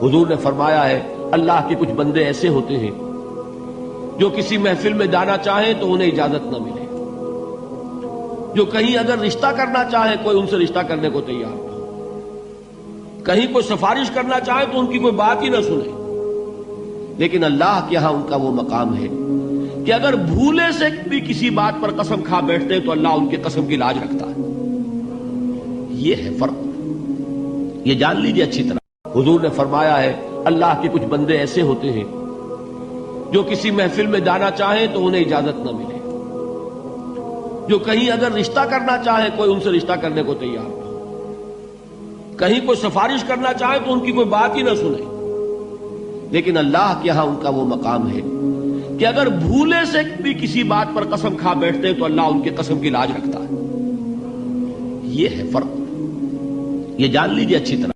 حضور نے فرمایا ہے اللہ کے کچھ بندے ایسے ہوتے ہیں جو کسی محفل میں جانا چاہیں تو انہیں اجازت نہ ملے، جو کہیں اگر رشتہ کرنا چاہیں کوئی ان سے رشتہ کرنے کو تیار نہ ہو، کہیں کوئی سفارش کرنا چاہے تو ان کی کوئی بات ہی نہ سنے۔ لیکن اللہ کے ہاں ان کا وہ مقام ہے کہ اگر بھولے سے بھی کسی بات پر قسم کھا بیٹھتے تو اللہ ان کی قسم کی لاج رکھتا ہے۔ یہ ہے فرق، یہ جان لیجیے اچھی طرح۔ حضور نے فرمایا ہے اللہ کے کچھ بندے ایسے ہوتے ہیں جو کسی محفل میں جانا چاہیں تو انہیں اجازت نہ ملے، جو کہیں اگر رشتہ کرنا چاہے کوئی ان سے رشتہ کرنے کو تیار نہ ہو، کہیں کوئی سفارش کرنا چاہے تو ان کی کوئی بات ہی نہ سنے۔ لیکن اللہ کے ہاں ان کا وہ مقام ہے کہ اگر بھولے سے بھی کسی بات پر قسم کھا بیٹھتے تو اللہ ان کی قسم کی لاج رکھتا ہے۔ یہ ہے فرق، یہ جان لیجیے اچھی طرح۔